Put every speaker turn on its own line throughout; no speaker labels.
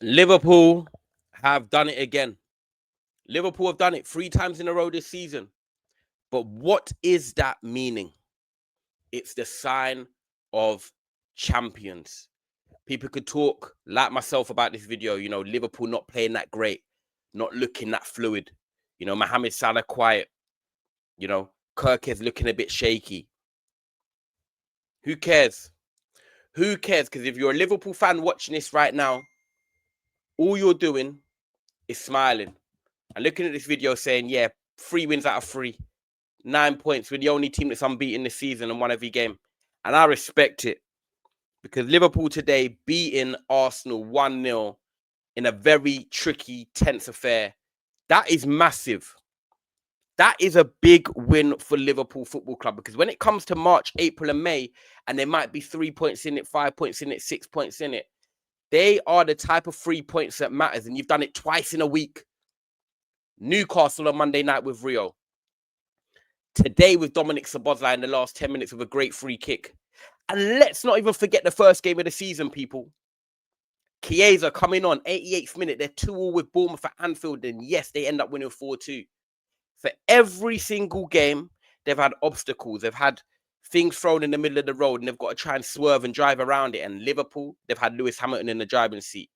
Liverpool have done it again. Liverpool have done it 3 times in a row this season. But what is that meaning? It's the sign of champions. People could talk like myself about this video, Liverpool not playing that great, not looking that fluid. Mohamed Salah quiet, Kirk is looking a bit shaky. Who cares? Who cares? Because if you're a Liverpool fan watching this right now, all you're doing is smiling and looking at this video saying, yeah, 3 wins out of 3, 9 points. We're the only team that's unbeaten this season and won every game. And I respect it because Liverpool today beating Arsenal 1-0 in a very tricky, tense affair. That is massive. That is a big win for Liverpool Football Club because when it comes to March, April and May, and there might be 3 points in it, 5 points in it, 6 points in it, they are the type of 3 points that matters. And you've done it twice in a week. Newcastle on Monday night with Rio. Today with Dominik Szoboszlai in the last 10 minutes with a great free kick. And let's not even forget the first game of the season, people. Chiesa coming on, 88th minute. They're 2-2 with Bournemouth at Anfield. And yes, they end up winning 4-2. For every single game, they've had obstacles. They've had things thrown in the middle of the road and they've got to try and swerve and drive around it. And Liverpool, they've had Lewis Hamilton in the driving seat.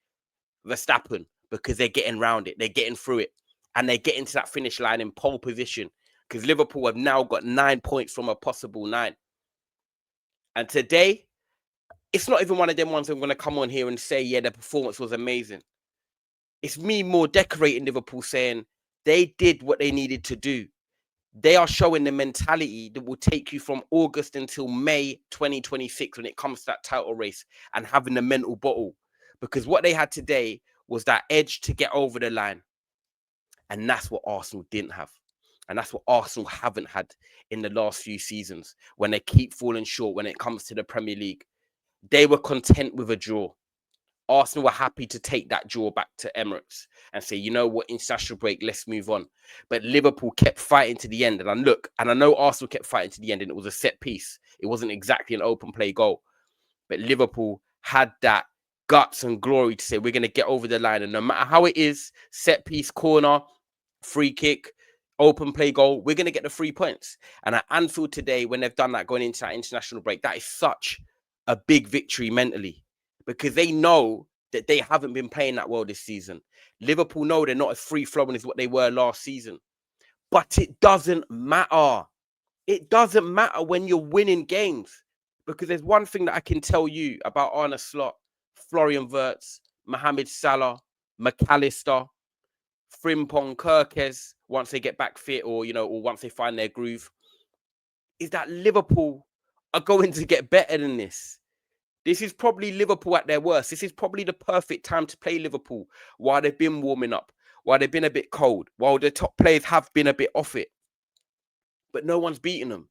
Verstappen, because they're getting around it. They're getting through it. And they're getting to that finish line in pole position. Because Liverpool have now got 9 points from a possible 9. And today, it's not even one of them ones I'm going to come on here and say, yeah, the performance was amazing. It's me more decorating Liverpool saying they did what they needed to do. They are showing the mentality that will take you from August until May 2026 when it comes to that title race and having the mental bottle. Because what they had today was that edge to get over the line. And that's what Arsenal didn't have. And that's what Arsenal haven't had in the last few seasons when they keep falling short when it comes to the Premier League. They were content with a draw. Arsenal were happy to take that draw back to Emirates and say, you know what, international break, let's move on. But Liverpool kept fighting to the end. And I know Arsenal kept fighting to the end and it was a set piece. It wasn't exactly an open play goal. But Liverpool had that guts and glory to say, we're going to get over the line. And no matter how it is, set piece, corner, free kick, open play goal, we're going to get the 3 points. And at Anfield today, when they've done that going into that international break, that is such a big victory mentally because they know that they haven't been playing that well this season. Liverpool know they're not as free-flowing as what they were last season. But it doesn't matter. It doesn't matter when you're winning games because there's one thing that I can tell you about Arne Slot, Florian Wirtz, Mohamed Salah, McAllister, Frimpong, Kirkes, once they get back fit or once they find their groove, is that Liverpool are going to get better than this. This is probably Liverpool at their worst. This is probably the perfect time to play Liverpool while they've been warming up, while they've been a bit cold, while the top players have been a bit off it. But no one's beating them.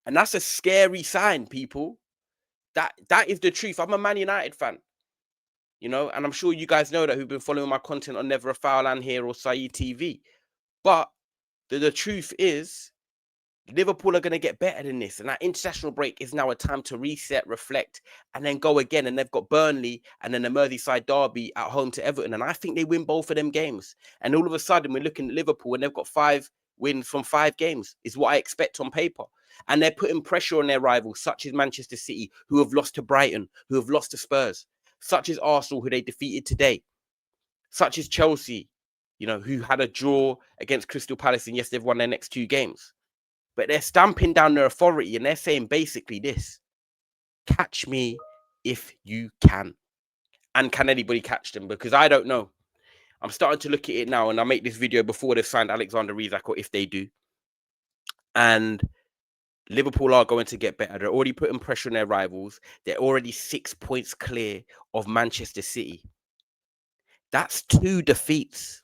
And that's a scary sign, people. That is the truth. I'm a Man United fan. And I'm sure you guys know that who've been following my content on Never a Foul and here or Saeed TV. But the truth is, Liverpool are going to get better than this. And that international break is now a time to reset, reflect, and then go again. And they've got Burnley and then the Merseyside derby at home to Everton. And I think they win both of them games. And all of a sudden, we're looking at Liverpool and they've got 5 wins from 5 games, is what I expect on paper. And they're putting pressure on their rivals, such as Manchester City, who have lost to Brighton, who have lost to Spurs, such as Arsenal, who they defeated today, such as Chelsea, who had a draw against Crystal Palace. And yes, they've won their next 2 games. But they're stamping down their authority and they're saying basically this: catch me if you can. And can anybody catch them? Because I don't know. I'm starting to look at it now and I make this video before they've signed Alexander Isak or if they do. And Liverpool are going to get better. They're already putting pressure on their rivals. They're already 6 points clear of Manchester City. That's 2 defeats.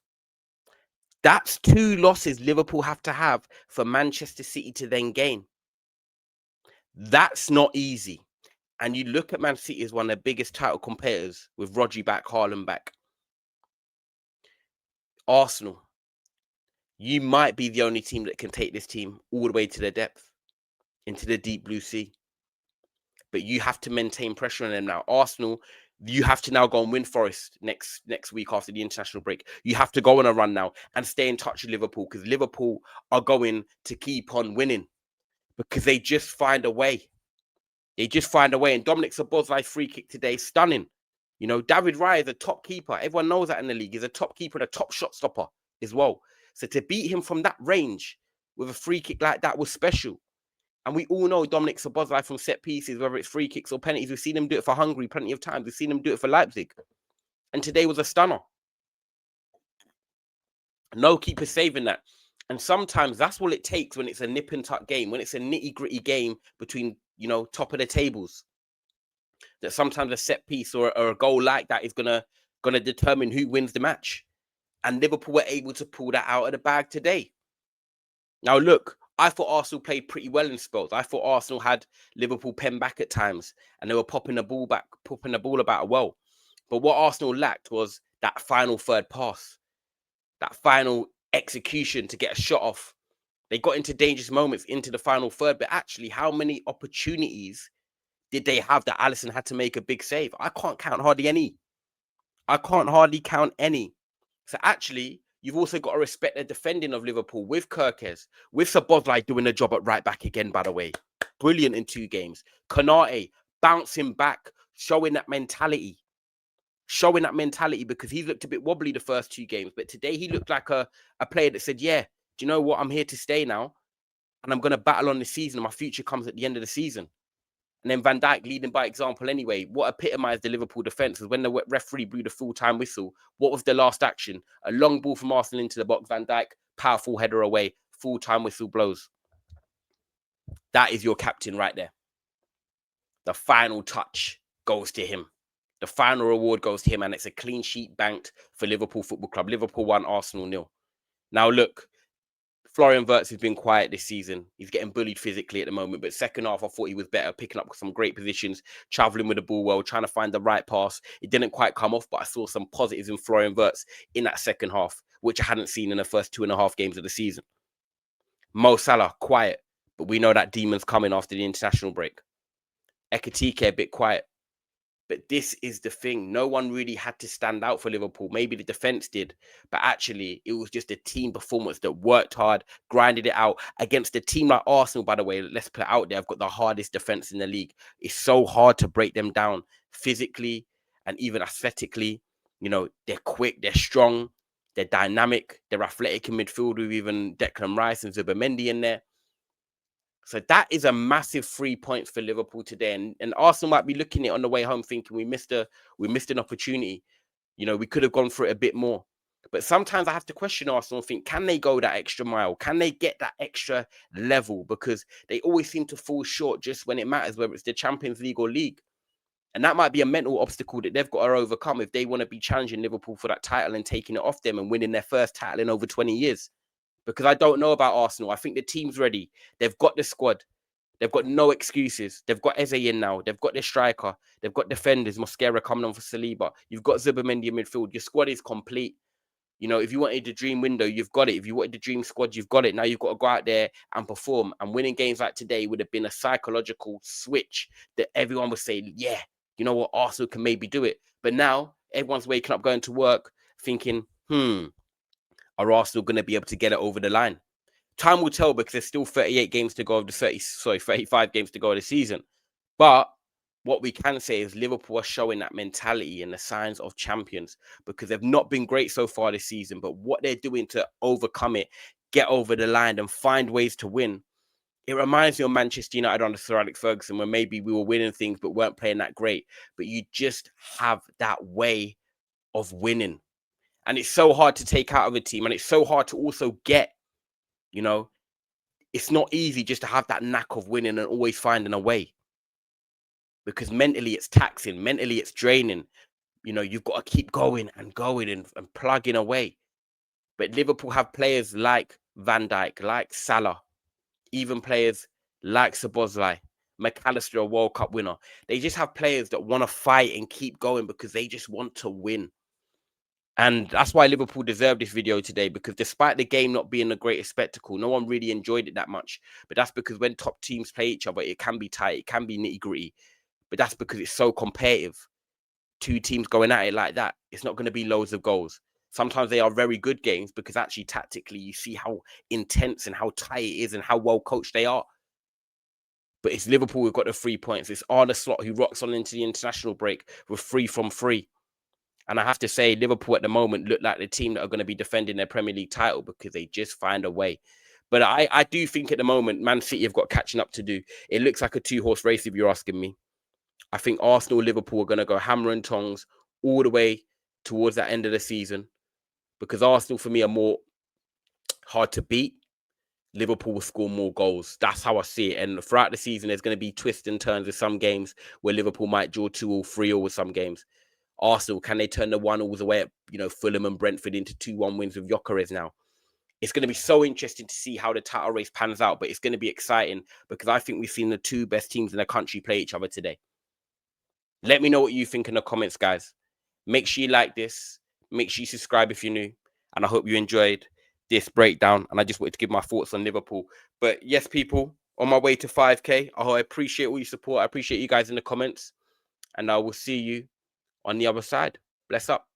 That's 2 losses Liverpool have to have for Manchester City to then gain. That's not easy. And you look at Man City as one of the biggest title competitors with Rodri back, Haaland back. Arsenal, you might be the only team that can take this team all the way to the depth, into the deep blue sea. But you have to maintain pressure on them now. Arsenal, You have to now go and win Forest next week after the international break. You have to go on a run now and stay in touch with Liverpool, because Liverpool are going to keep on winning because they just find a way. They just find a way. And Dominik Szoboszlai's free kick today, stunning. You know, David Raya is a top keeper. Everyone knows that in the league. He's a top keeper and a top shot stopper as well. So to beat him from that range with a free kick like that was special. And we all know Dominik Szoboszlai from set pieces, whether it's free kicks or penalties. We've seen him do it for Hungary plenty of times. We've seen him do it for Leipzig. And today was a stunner. No keeper saving that. And sometimes that's all it takes when it's a nip and tuck game, when it's a nitty-gritty game between, you know, top of the tables. That sometimes a set piece or a goal like that is gonna determine who wins the match. And Liverpool were able to pull that out of the bag today. Now, look, I thought Arsenal played pretty well in spells. I thought Arsenal had Liverpool pen back at times, and they were popping the ball about well. But what Arsenal lacked was that final third pass, that final execution to get a shot off. They got into dangerous moments into the final third, but actually, how many opportunities did they have that Alisson had to make a big save? I can't count hardly any. So actually, you've also got to respect the defending of Liverpool with Kirkes, with Szoboszlai doing the job at right back again, by the way. Brilliant in 2 games. Konate bouncing back, showing that mentality, because he looked a bit wobbly the first 2 games. But today he looked like a player that said, yeah, do you know what? I'm here to stay now. And I'm going to battle on this season. My future comes at the end of the season. And then Van Dijk leading by example anyway. What epitomized the Liverpool defence was when the referee blew the full-time whistle. What was the last action? A long ball from Arsenal into the box. Van Dijk, powerful header away. Full-time whistle blows. That is your captain right there. The final touch goes to him. The final reward goes to him, and it's a clean sheet banked for Liverpool Football Club. Liverpool 1, Arsenal 0. Now, look, Florian Wirtz has been quiet this season. He's getting bullied physically at the moment, but second half, I thought he was better, picking up some great positions, traveling with the ball well, trying to find the right pass. It didn't quite come off, but I saw some positives in Florian Wirtz in that second half, which I hadn't seen in the first 2.5 games of the season. Mo Salah, quiet, but we know that demon's coming after the international break. Ekitike, a bit quiet. But this is the thing. No one really had to stand out for Liverpool. Maybe the defense did, but actually it was just a team performance that worked hard, grinded it out against a team like Arsenal, by the way. Let's put it out there. I've got the hardest defense in the league. It's so hard to break them down physically and even aesthetically. You know, they're quick, they're strong, they're dynamic, they're athletic in midfield with even Declan Rice and Zubimendi in there. So that is a massive 3 points for Liverpool today. And Arsenal might be looking at it on the way home thinking we missed an opportunity. You know, we could have gone for it a bit more. But sometimes I have to question Arsenal and think, can they go that extra mile? Can they get that extra level? Because they always seem to fall short just when it matters, whether it's the Champions League or League. And that might be a mental obstacle that they've got to overcome if they want to be challenging Liverpool for that title and taking it off them and winning their first title in over 20 years. Because I don't know about Arsenal. I think the team's ready. They've got the squad. They've got no excuses. They've got Eze in now. They've got their striker. They've got defenders. Mosquera coming on for Saliba. You've got Zubimendi in midfield. Your squad is complete. You know, if you wanted the dream window, you've got it. If you wanted the dream squad, you've got it. Now you've got to go out there and perform. And winning games like today would have been a psychological switch that everyone would say, yeah, you know what, Arsenal can maybe do it. But now everyone's waking up, going to work, thinking, are Arsenal going to be able to get it over the line? Time will tell, because there's still 38 games to go of the 35 games to go of the season. But what we can say is Liverpool are showing that mentality and the signs of champions, because they've not been great so far this season. But what they're doing to overcome it, get over the line and find ways to win, it reminds me of Manchester United under Sir Alex Ferguson, where maybe we were winning things but weren't playing that great. But you just have that way of winning. And it's so hard to take out of a team, and it's so hard to also get. You know, it's not easy just to have that knack of winning and always finding a way, because mentally it's taxing, mentally it's draining. You know, you've got to keep going and plugging away. But Liverpool have players like Van Dijk, like Salah, even players like Szoboszlai, McAllister, a World Cup winner. They just have players that want to fight and keep going because they just want to win. And that's why Liverpool deserved this video today, because despite the game not being the greatest spectacle, no one really enjoyed it that much. But that's because when top teams play each other, it can be tight, it can be nitty-gritty. But that's because it's so competitive. two teams going at it like that, it's not going to be loads of goals. Sometimes they are very good games because actually tactically you see how intense and how tight it is and how well coached they are. But it's Liverpool who've got the 3 points. It's Arne Slot who rocks on into the international break with 3 from 3. And I have to say, Liverpool at the moment look like the team that are going to be defending their Premier League title because they just find a way. But I do think at the moment, Man City have got catching up to do. It looks like a 2-horse race if you're asking me. I think Arsenal and Liverpool are going to go hammer and tongs all the way towards that end of the season because Arsenal, for me, are more hard to beat. Liverpool will score more goals. That's how I see it. And throughout the season, there's going to be twists and turns with some games where Liverpool might draw 2-2, 3-3 with some games. Arsenal, can they turn the 1-1s away at Fulham and Brentford into 2-1 wins with Gyökeres now? It's going to be so interesting to see how the title race pans out, but it's going to be exciting because I think we've seen the two best teams in the country play each other today. Let me know what you think in the comments, guys. Make sure you like this. Make sure you subscribe if you're new. And I hope you enjoyed this breakdown. And I just wanted to give my thoughts on Liverpool. But yes, people, on my way to 5K, I appreciate all your support. I appreciate you guys in the comments. And I will see you on the other side. Bless up.